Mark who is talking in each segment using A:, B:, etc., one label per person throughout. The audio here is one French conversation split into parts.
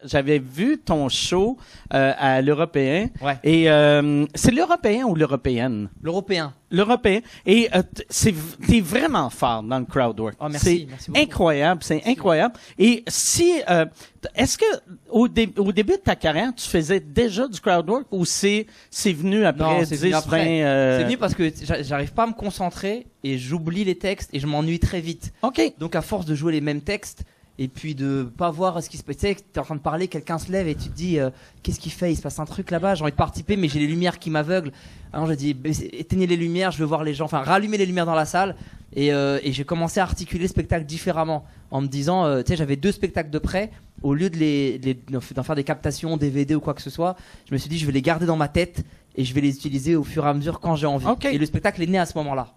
A: j'avais vu ton show à l'Européen.
B: Ouais.
A: Et c'est l'Européen ou l'Européenne?
B: L'Européen.
A: L'Européen. Et t'es vraiment fort dans le crowd work.
B: Oh, merci. Merci beaucoup.
A: Incroyable, c'est incroyable. Et si, est-ce que au début de ta carrière, tu faisais déjà du crowd work ou c'est venu après
B: Non, c'est
A: 10,
B: venu après.
A: 20...
B: C'est venu parce que j'arrive pas à me concentrer et j'oublie les textes et je m'ennuie très vite.
A: OK.
B: Donc à force de jouer les mêmes textes et puis de pas voir ce qui se passe, tu sais, t'es en train de parler, quelqu'un se lève et tu te dis qu'est-ce qu'il fait, il se passe un truc là-bas, j'ai envie de participer mais j'ai les lumières qui m'aveuglent. Alors je dis éteignez les lumières, je veux voir les gens, enfin rallumez les lumières dans la salle et j'ai commencé à articuler le spectacle différemment en me disant tu sais, j'avais 2 spectacles de près, au lieu d'en faire des captations DVD ou quoi que ce soit, je me suis dit je vais les garder dans ma tête et je vais les utiliser au fur et à mesure quand j'ai envie.
A: Okay.
B: Et le spectacle est né à ce moment-là.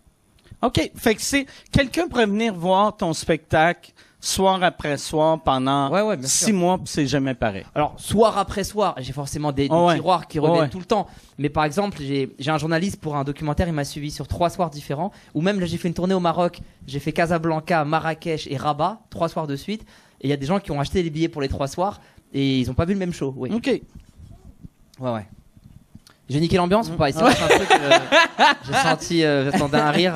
A: OK. Fait que c'est quelqu'un pourrait venir voir ton spectacle soir après soir pendant
B: Ouais, bien
A: 6
B: sûr.
A: mois, puis c'est jamais pareil.
B: Alors, soir après soir, j'ai forcément des
A: ouais.
B: tiroirs qui reviennent
A: Ouais.
B: tout le temps. Mais par exemple, j'ai un journaliste pour un documentaire, il m'a suivi sur 3 soirs différents. Ou même là, j'ai fait une tournée au Maroc. J'ai fait Casablanca, Marrakech et Rabat, 3 soirs de suite. Et il y a des gens qui ont acheté les billets pour les 3 soirs et ils ont pas vu le même show. Oui.
A: OK.
B: Ouais. J'ai niqué l'ambiance ou pas? Ici, c'est un truc, j'ai senti, j'attendais un rire.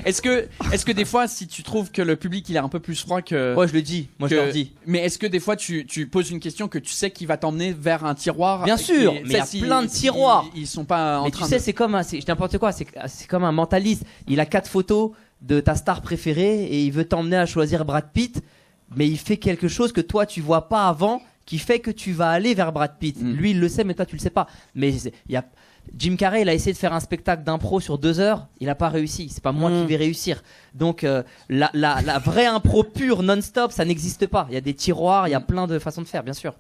C: Est-ce que des fois, si tu trouves que le public il est un peu plus froid que...
B: Ouais, je le dis. Moi, je leur dis.
C: Mais est-ce que des fois, tu poses une question que tu sais qui va t'emmener vers un tiroir?
B: Bien sûr,
C: et,
B: mais il y a plein de tiroirs.
C: Ils sont pas en
B: Mais
C: train
B: tu sais,
C: de...
B: c'est comme c'est n'importe quoi. C'est comme un mentaliste. Il a 4 photos de ta star préférée et il veut t'emmener à choisir Brad Pitt, mais il fait quelque chose que toi tu vois pas avant, qui fait que tu vas aller vers Brad Pitt. Lui, il le sait, mais toi, tu le sais pas. Mais il y a Jim Carrey, il a essayé de faire un spectacle d'impro sur 2 heures, il a pas réussi. C'est pas moi qui vais réussir. Donc la vraie impro pure non-stop, ça n'existe pas. Il y a des tiroirs, il y a plein de façons de faire, bien sûr.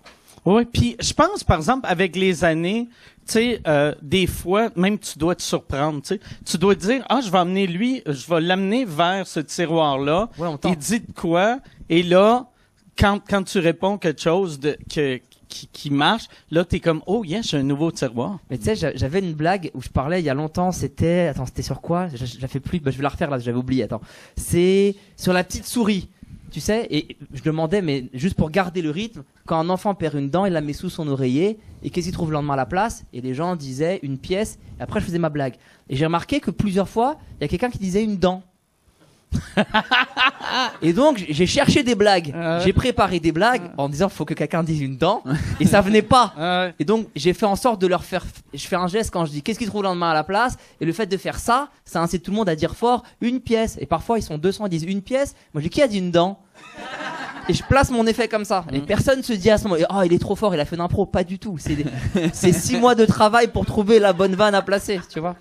A: Oui, puis je pense, par exemple, avec les années, tu sais, des fois, même tu dois te surprendre, tu sais. Tu dois te dire, je vais amener lui, je vais l'amener vers ce tiroir-là.
B: Ouais, on tente.
A: Il dit de quoi, et là, quand tu réponds quelque chose qui marche, là, t'es comme, oh, yeah, j'ai un nouveau tiroir.
B: Mais tu sais, j'avais une blague où je parlais il y a longtemps, c'était sur quoi? Je la fais plus, je vais la refaire là, j'avais oublié, attends. C'est sur la petite souris. Tu sais, et je demandais, mais juste pour garder le rythme, quand un enfant perd une dent, il la met sous son oreiller, et qu'est-ce qu'il trouve le lendemain à la place? Et les gens disaient une pièce, et après je faisais ma blague. Et j'ai remarqué que plusieurs fois, il y a quelqu'un qui disait une dent. Et donc j'ai cherché des blagues, j'ai préparé des blagues en disant faut que quelqu'un dise une dent, et ça venait pas. Et donc j'ai fait en sorte de leur faire, je fais un geste quand je dis qu'est-ce qu'ils trouvent le lendemain à la place, et le fait de faire ça incite tout le monde à dire fort une pièce, et parfois ils sont 200, ils disent une pièce, moi je dis qui a dit une dent, et je place mon effet comme ça, et personne se dit à ce moment il est trop fort, il a fait une impro, pas du tout, c'est 6 mois de travail pour trouver la bonne vanne à placer, tu vois.